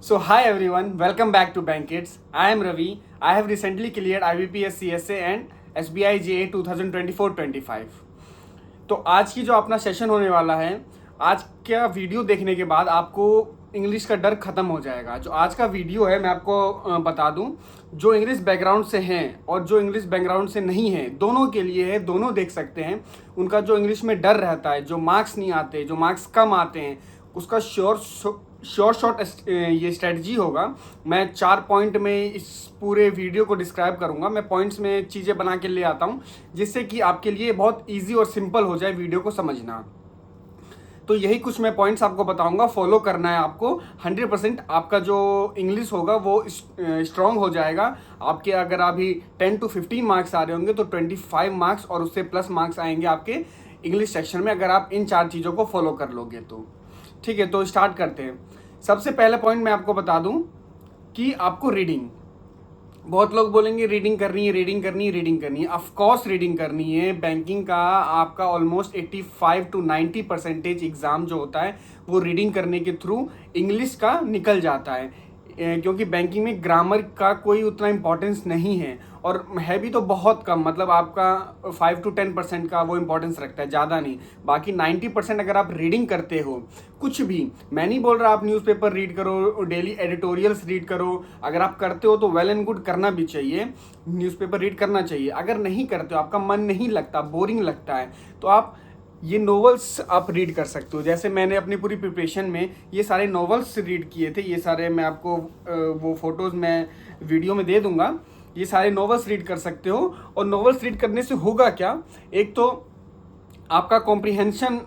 So hi everyone, welcome back to Bankits. I am Ravi. I have recently cleared IBPS CSA and SBI JA 2024-25. तो आज की जो अपना session होने वाला है, आज का वीडियो देखने के बाद आपको इंग्लिश का डर खत्म हो जाएगा। जो आज का वीडियो है मैं आपको बता दूं, जो इंग्लिश बैकग्राउंड से हैं और जो इंग्लिश बैकग्राउंड से नहीं हैं, दोनों के लिए है, दोनों देख सकते हैं। उनका जो इंग्लिश में डर रहता है, जो मार्क्स नहीं आते, जो मार्क्स कम आते हैं, उसका शॉर्ट ये स्ट्रेटजी होगा। मैं 4 पॉइंट में इस पूरे वीडियो को डिस्क्राइब करूंगा। मैं पॉइंट्स में चीज़ें बना के ले आता हूं जिससे कि आपके लिए बहुत इजी और सिंपल हो जाए वीडियो को समझना। तो यही कुछ मैं पॉइंट्स आपको बताऊंगा, फॉलो करना है आपको। 100% आपका जो इंग्लिश होगा वो स्ट्रॉन्ग हो जाएगा। आपके अगर अभी 10 to 15 मार्क्स आ रहे होंगे तो 25 मार्क्स और उससे प्लस मार्क्स आएंगे आपके इंग्लिश सेक्शन में, अगर आप इन 4 चीज़ों को फॉलो कर लोगे तो। ठीक है, तो स्टार्ट करते हैं। सबसे पहले पॉइंट मैं आपको बता दूं कि आपको रीडिंग, बहुत लोग बोलेंगे रीडिंग करनी है, रीडिंग करनी है, रीडिंग करनी है। ऑफ कोर्स रीडिंग करनी है। बैंकिंग का आपका ऑलमोस्ट 85 to 90% एग्ज़ाम जो होता है वो रीडिंग करने के थ्रू इंग्लिश का निकल जाता है, क्योंकि बैंकिंग में ग्रामर का कोई उतना इम्पोर्टेंस नहीं है और है भी तो बहुत कम, मतलब आपका 5 to 10% का वो इम्पोर्टेंस रखता है, ज़्यादा नहीं। बाकी 90% अगर आप रीडिंग करते हो, कुछ भी, मैं नहीं बोल रहा आप न्यूज़पेपर रीड करो, डेली एडिटोरियल्स रीड करो। अगर आप करते हो तो वेल एंड गुड, करना भी चाहिए, न्यूज़पेपर रीड करना चाहिए। अगर नहीं करते हो, आपका मन नहीं लगता, बोरिंग लगता है, तो आप ये नॉवेल्स आप रीड कर सकते हो। जैसे मैंने अपनी पूरी प्रिपरेशन में ये सारे नॉवेल्स रीड किए थे। ये सारे मैं आपको वो फोटोज़ मैं वीडियो में दे दूंगा। ये सारे नॉवेल्स रीड कर सकते हो। और नॉवेल्स रीड करने से होगा क्या, एक तो आपका कॉम्प्रिहेंशन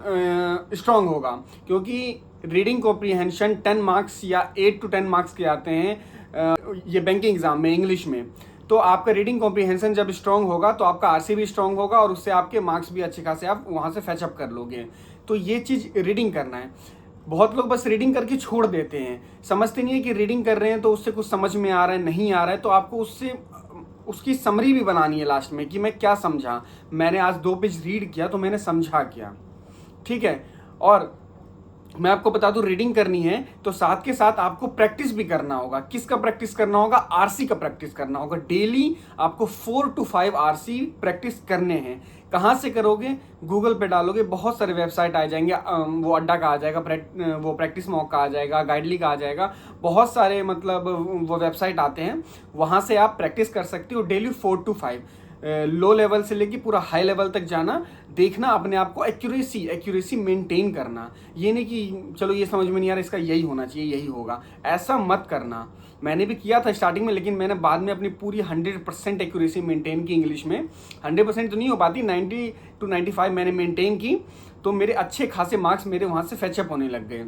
स्ट्रांग होगा, क्योंकि रीडिंग कॉम्प्रिहेंशन 10 मार्क्स या 8 to 10 मार्क्स के आते हैं ये बैंकिंग एग्जाम में इंग्लिश में। तो आपका रीडिंग कॉम्प्रिहेंशन जब स्ट्रांग होगा तो आपका आरसी भी स्ट्रांग होगा और उससे आपके मार्क्स भी अच्छे खासे आप वहाँ से फैचअप कर लोगे। तो ये चीज़ रीडिंग करना है। बहुत लोग बस रीडिंग करके छोड़ देते हैं, समझते नहीं है कि रीडिंग कर रहे हैं तो उससे कुछ समझ में आ रहा है, नहीं आ रहा है, तो आपको उसकी समरी भी बनानी है लास्ट में कि मैं क्या समझा। मैंने आज 2 पेज रीड किया तो मैंने समझा क्या। ठीक है, और मैं आपको बता दूं, रीडिंग करनी है तो साथ के साथ आपको प्रैक्टिस भी करना होगा। किसका प्रैक्टिस करना होगा? आरसी का प्रैक्टिस करना होगा। डेली आपको 4 to 5 आरसी प्रैक्टिस करने हैं। कहाँ से करोगे? गूगल पे डालोगे, बहुत सारे वेबसाइट आ जाएंगे। वो अड्डा का आ जाएगा, वो प्रैक्टिस मॉक का आ जाएगा, गाइडली का आ जाएगा, बहुत सारे मतलब वो वेबसाइट आते हैं। वहाँ से आप प्रैक्टिस कर सकते हो डेली 4 to 5। लो लेवल से लेके पूरा हाई लेवल तक जाना, देखना अपने आप को, एक्यूरेसी मेंटेन करना। ये नहीं कि चलो ये समझ में नहीं आ रहा, इसका यही होना चाहिए, यही होगा, ऐसा मत करना। मैंने भी किया था स्टार्टिंग में, लेकिन मैंने बाद में अपनी पूरी 100% एक्यूरेसी मेंटेन की इंग्लिश में। 100% तो नहीं हो पाती, 90 to 95 मैंने मेंटेन की, तो मेरे अच्छे खासे मार्क्स मेरे वहाँ से फैचअप होने लग गए।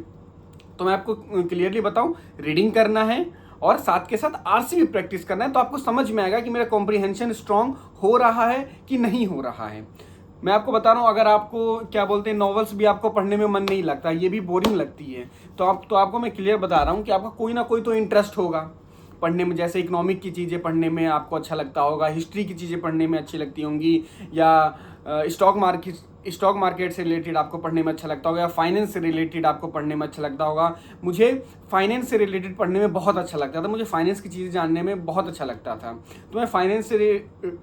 तो मैं आपको क्लियरली बताऊँ, रीडिंग करना है और साथ के साथ आरसी भी प्रैक्टिस करना है, तो आपको समझ में आएगा कि मेरा कॉम्प्रिहेंशन स्ट्रांग हो रहा है कि नहीं हो रहा है। मैं आपको बता रहा हूँ, अगर आपको क्या बोलते हैं, नॉवेल्स भी आपको पढ़ने में मन नहीं लगता, ये भी बोरिंग लगती है, तो आपको मैं क्लियर बता रहा हूँ कि आपका कोई ना कोई तो इंटरेस्ट होगा पढ़ने में। जैसे इकोनॉमिक की चीज़ें पढ़ने में आपको अच्छा लगता होगा, हिस्ट्री की चीज़ें पढ़ने में अच्छी लगती होंगी, या स्टॉक मार्केट से रिलेटेड आपको पढ़ने में अच्छा लगता होगा, या फाइनेंस से रिलेटेड आपको पढ़ने में अच्छा लगता होगा। मुझे फाइनेंस से रिलेटेड पढ़ने में बहुत अच्छा लगता था, मुझे फाइनेंस की चीज़ें जानने में बहुत अच्छा लगता था। तो मैं फाइनेंस से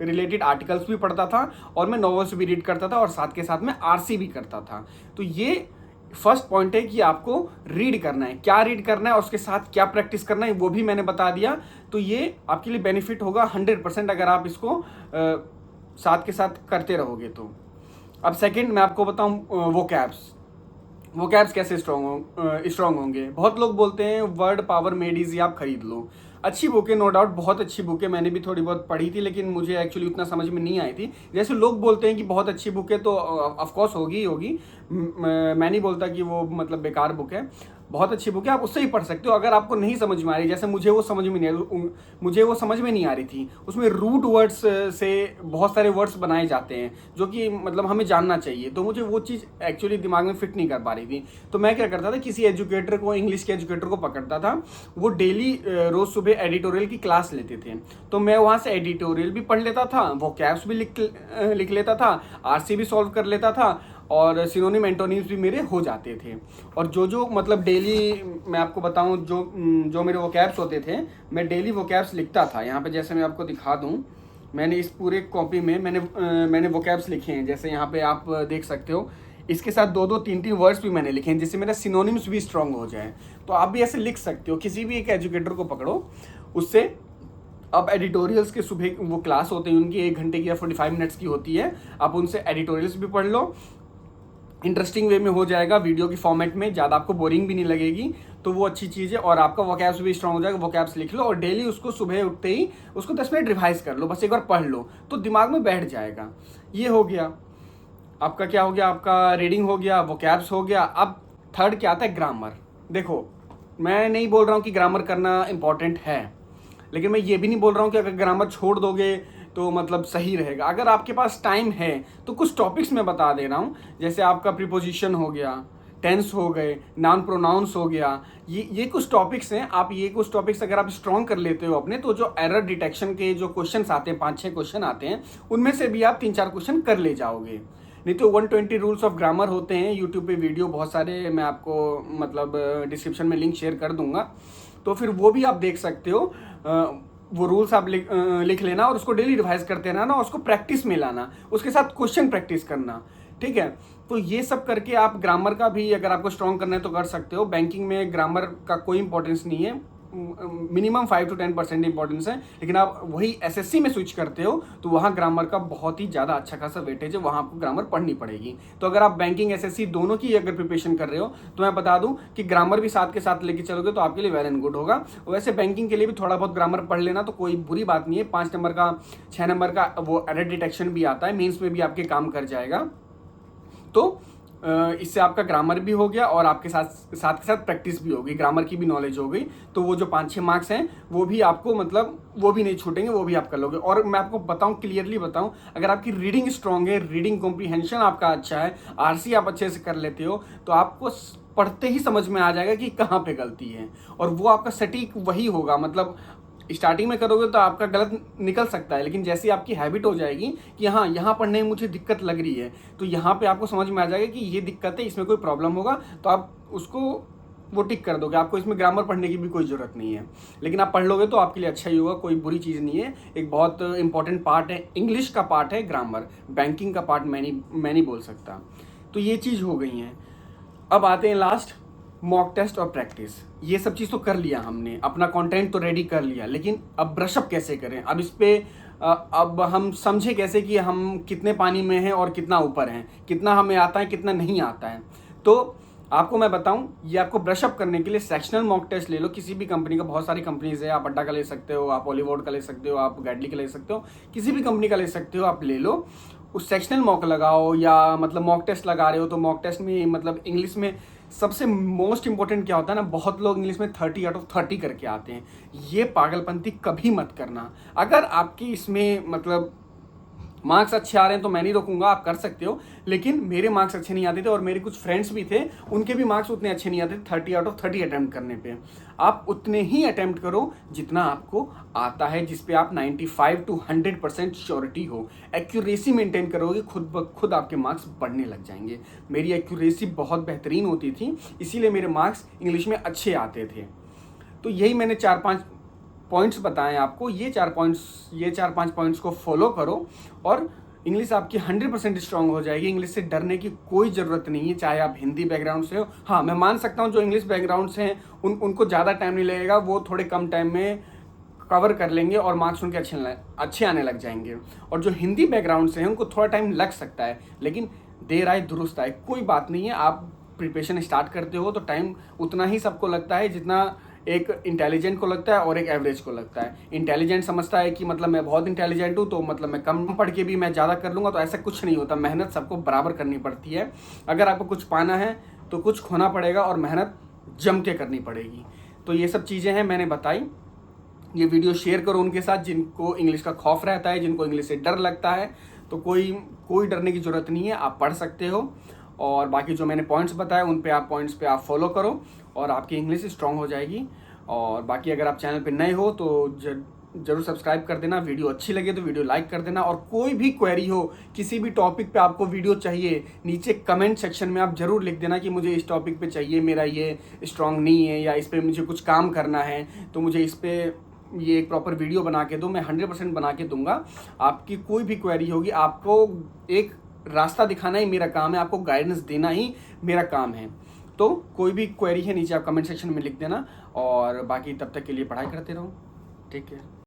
रिलेटेड आर्टिकल्स भी पढ़ता था और मैं नॉवेल्स भी रीड करता था और साथ के साथ में आरसी भी करता था। तो ये फर्स्ट पॉइंट है कि आपको रीड करना है। क्या रीड करना है और उसके साथ क्या प्रैक्टिस करना है वो भी मैंने बता दिया। तो ये आपके लिए बेनिफिट होगा 100% अगर आप इसको साथ के साथ करते रहोगे तो। अब सेकंड मैं आपको बताऊं, वोकैब्स कैसे स्ट्रॉन्ग होंगे। बहुत लोग बोलते हैं वर्ड पावर मेड इजी आप खरीद लो। अच्छी बुक है, नो डाउट, बहुत अच्छी बुक है, मैंने भी थोड़ी बहुत पढ़ी थी, लेकिन मुझे एक्चुअली उतना समझ में नहीं आई थी। जैसे लोग बोलते हैं कि बहुत अच्छी बुक है तो ऑफकोर्स होगी ही होगी। मैं नहीं बोलता कि वो मतलब बेकार बुक है, बहुत अच्छी बुक है, आप उससे ही पढ़ सकते हो। अगर आपको नहीं समझ में आ रही, जैसे मुझे वो समझ में नहीं आ रही थी, उसमें रूट वर्ड्स से बहुत सारे वर्ड्स बनाए जाते हैं जो कि मतलब हमें जानना चाहिए, तो मुझे वो चीज़ एक्चुअली दिमाग में फिट नहीं कर पा रही थी। तो मैं क्या करता था, किसी एजुकेटर को, इंग्लिश के एजुकेटर को पकड़ता था। वो डेली रोज़ सुबह एडिटोरियल की क्लास लेते थे, तो मैं वहाँ से एडिटोरियल भी पढ़ लेता था, वो कैप्स भी लिख लेता था, आरसी भी सॉल्व कर लेता था और सिनोनिम एंटोनिम्स भी मेरे हो जाते थे। और जो मतलब डेली मैं आपको बताऊं, जो मेरे वोकैब्स होते थे, मैं डेली वोकैब्स लिखता था। यहाँ पे जैसे मैं आपको दिखा दूं, मैंने इस पूरे कॉपी में मैंने वोकैब्स लिखे हैं। जैसे यहाँ पे आप देख सकते हो, इसके साथ 2-2, 3-3 वर्ड्स भी मैंने लिखे हैं, जिससे मेरा सिनोनिम्स भी स्ट्रांग हो जाए। तो आप भी ऐसे लिख सकते हो। किसी भी एक एजुकेटर को पकड़ो, उससे अब एडिटोरियल्स के सुबह वो क्लास होते हैं उनकी, 1 घंटे की या 45 मिनट्स की होती है। आप उनसे एडिटोरियल्स भी पढ़ लो, इंटरेस्टिंग वे में हो जाएगा, वीडियो की फॉर्मेट में, ज़्यादा आपको बोरिंग भी नहीं लगेगी। तो वो अच्छी चीज़ है। और आपका वोकैब्स भी स्ट्रांग हो जाएगा। वोकैब्स लिख लो और डेली उसको सुबह उठते ही उसको 10 मिनट रिवाइज कर लो, बस एक बार पढ़ लो तो दिमाग में बैठ जाएगा। ये हो गया आपका, क्या हो गया, आपका रीडिंग हो गया, वोकैब्स हो गया। अब थर्ड क्या आता है, ग्रामर। देखो, मैं नहीं बोल रहा हूँ कि ग्रामर करना इंपॉर्टेंट है, लेकिन मैं ये भी नहीं बोल रहा हूँ कि अगर ग्रामर छोड़ दोगे तो मतलब सही रहेगा। अगर आपके पास टाइम है तो कुछ टॉपिक्स मैं बता दे रहा हूँ। जैसे आपका प्रीपोजिशन हो गया, टेंस हो गए, नाउन प्रोनाउंस हो गया, ये कुछ टॉपिक्स हैं। आप ये कुछ टॉपिक्स अगर आप स्ट्रॉन्ग कर लेते हो अपने, तो जो एरर डिटेक्शन के जो क्वेश्चंस आते हैं, 5-6 क्वेश्चन आते हैं, उनमें से भी आप 3-4 क्वेश्चन कर ले जाओगे। नहीं तो 120 रूल्स ऑफ ग्रामर होते हैं, यूट्यूब पे वीडियो बहुत सारे, मैं आपको मतलब डिस्क्रिप्शन में लिंक शेयर कर दूंगा, तो फिर वो भी आप देख सकते हो। वो रूल्स आप लिख लेना और उसको डेली रिवाइज करते रहना और उसको प्रैक्टिस में लाना, उसके साथ क्वेश्चन प्रैक्टिस करना, ठीक है। तो ये सब करके आप ग्रामर का भी अगर आपको स्ट्रॉन्ग करना है तो कर सकते हो। बैंकिंग में ग्रामर का कोई इंपॉर्टेंस नहीं है, मिनिमम 5 to 10% इंपॉर्टेंस है। लेकिन आप वही एसएससी में स्विच करते हो तो वहाँ ग्रामर का बहुत ही ज़्यादा अच्छा खासा वेटेज है, वहाँ आपको ग्रामर पढ़नी पड़ेगी। तो अगर आप बैंकिंग एसएससी दोनों की अगर प्रिपरेशन कर रहे हो तो मैं बता दूं कि ग्रामर भी साथ के साथ लेके चलोगे तो आपके लिए वेल एंड गुड होगा। वैसे बैंकिंग के लिए भी थोड़ा बहुत ग्रामर पढ़ लेना तो कोई बुरी बात नहीं है। 5 नंबर का, 6 नंबर का वो एरर डिटेक्शन भी आता है, मेंस में भी आपके काम कर जाएगा। तो इससे आपका ग्रामर भी हो गया और आपके साथ के साथ प्रैक्टिस भी होगी, ग्रामर की भी नॉलेज हो गई। तो वो जो 5-6 मार्क्स हैं वो भी आपको मतलब वो भी नहीं छूटेंगे, वो भी आप कर लोगे। और मैं आपको बताऊं, क्लियरली बताऊं, अगर आपकी रीडिंग स्ट्रांग है, रीडिंग कॉम्प्रीहेंशन आपका अच्छा है, आरसी आप अच्छे से कर लेते हो, तो आपको पढ़ते ही समझ में आ जाएगा कि कहाँ पे गलती है। और वो आपका सटीक वही होगा। मतलब स्टार्टिंग में करोगे तो आपका गलत निकल सकता है, लेकिन जैसी आपकी हैबिट हो जाएगी कि हाँ यहाँ पढ़ने में मुझे दिक्कत लग रही है, तो यहाँ पे आपको समझ में आ जाएगा कि ये दिक्कत है, इसमें कोई प्रॉब्लम होगा, तो आप उसको वो टिक कर दोगे। आपको इसमें ग्रामर पढ़ने की भी कोई ज़रूरत नहीं है, लेकिन आप पढ़ लोगे तो आपके लिए अच्छा ही होगा, कोई बुरी चीज़ नहीं है। एक बहुत इंपॉर्टेंट पार्ट है, इंग्लिश का पार्ट है ग्रामर, बैंकिंग का पार्ट मैं नहीं बोल सकता। तो ये चीज़ हो गई है। अब आते हैं लास्ट, मॉक टेस्ट और प्रैक्टिस। ये सब चीज़ तो कर लिया हमने, अपना कंटेंट तो रेडी कर लिया, लेकिन अब ब्रशअप कैसे करें। अब इस पे अब हम समझे कैसे कि हम कितने पानी में हैं और कितना ऊपर हैं, कितना हमें आता है, कितना नहीं आता है। तो आपको मैं बताऊं, ये आपको ब्रशअप करने के लिए सेक्शनल मॉक टेस्ट ले लो, किसी भी कंपनी का, बहुत सारी कंपनीज है, आप अड्डा का ले सकते हो, आप हॉलीवुड का ले सकते हो, आप गैडली का ले सकते हो, किसी भी कंपनी का ले सकते हो, आप ले लो। उस सेक्शनल मॉक लगाओ, या मतलब मॉक टेस्ट लगा रहे हो तो मॉक टेस्ट में मतलब इंग्लिश में सबसे मोस्ट इंपॉर्टेंट क्या होता है ना, बहुत लोग इंग्लिश में 30/30 करके आते हैं। ये पागलपंती कभी मत करना। अगर आपकी इसमें मतलब मार्क्स अच्छे आ रहे हैं तो मैं नहीं रोकूंगा, आप कर सकते हो, लेकिन मेरे मार्क्स अच्छे नहीं आते थे और मेरे कुछ फ्रेंड्स भी थे, उनके भी मार्क्स उतने अच्छे नहीं आते थे 30/30 अटैम्प्ट करने पे। आप उतने ही अटैम्प्ट करो जितना आपको आता है, जिसपे आप 95 to 100% श्योरिटी हो। एक्यूरेसी मेंटेन करोगे, खुद ब खुद आपके मार्क्स बढ़ने लग जाएंगे। मेरी एक्यूरेसी बहुत बेहतरीन होती थी, इसीलिए मेरे मार्क्स इंग्लिश में अच्छे आते थे। तो यही मैंने 4-5 पॉइंट्स बताएं आपको, ये 4-5 पॉइंट्स को फॉलो करो और इंग्लिश आपकी 100% स्ट्रांग हो जाएगी। इंग्लिश से डरने की कोई ज़रूरत नहीं है, चाहे आप हिंदी बैकग्राउंड से हो। हाँ, मैं मान सकता हूँ जो इंग्लिश बैकग्राउंड से हैं उनको ज़्यादा टाइम नहीं लगेगा, वो थोड़े कम टाइम में कवर कर लेंगे और मार्क्स उनके अच्छे आने लग जाएंगे। और जो हिंदी बैकग्राउंड से हैं उनको थोड़ा टाइम लग सकता है, लेकिन देर आए दुरुस्त आए, कोई बात नहीं है। आप प्रिपरेशन स्टार्ट करते हो तो टाइम उतना ही सबको लगता है जितना एक इंटेलिजेंट को लगता है और एक एवरेज को लगता है। इंटेलिजेंट समझता है कि मतलब मैं बहुत इंटेलिजेंट हूँ तो मतलब मैं कम पढ़ के भी मैं ज़्यादा कर लूँगा, तो ऐसा कुछ नहीं होता। मेहनत सबको बराबर करनी पड़ती है। अगर आपको कुछ पाना है तो कुछ खोना पड़ेगा और मेहनत जम के करनी पड़ेगी। तो ये सब चीज़ें हैं मैंने बताई। ये वीडियो शेयर करो उनके साथ जिनको इंग्लिश का खौफ रहता है, जिनको इंग्लिश से डर लगता है। तो कोई डरने की ज़रूरत नहीं है, आप पढ़ सकते हो। और बाकी जो मैंने पॉइंट्स बताए उन पे आप पॉइंट्स पे आप फॉलो करो और आपकी इंग्लिश स्ट्रांग हो जाएगी। और बाकी अगर आप चैनल पे नए हो तो जरूर सब्सक्राइब कर देना। वीडियो अच्छी लगे तो वीडियो लाइक कर देना, और कोई भी क्वेरी हो, किसी भी टॉपिक पे आपको वीडियो चाहिए, नीचे कमेंट सेक्शन में आप जरूर लिख देना कि मुझे इस टॉपिक पे चाहिए, मेरा ये स्ट्रांग नहीं है, या इस पे मुझे कुछ काम करना है, तो मुझे इस पे ये एक प्रॉपर वीडियो बना के दो। मैं 100% बना के दूंगा। आपकी कोई भी क्वेरी होगी, आपको एक रास्ता दिखाना ही मेरा काम है, आपको गाइडेंस देना ही मेरा काम है। तो कोई भी क्वेरी है नीचे आप कमेंट सेक्शन में लिख देना, और बाकी तब तक के लिए पढ़ाई करते रहो। ठीक है।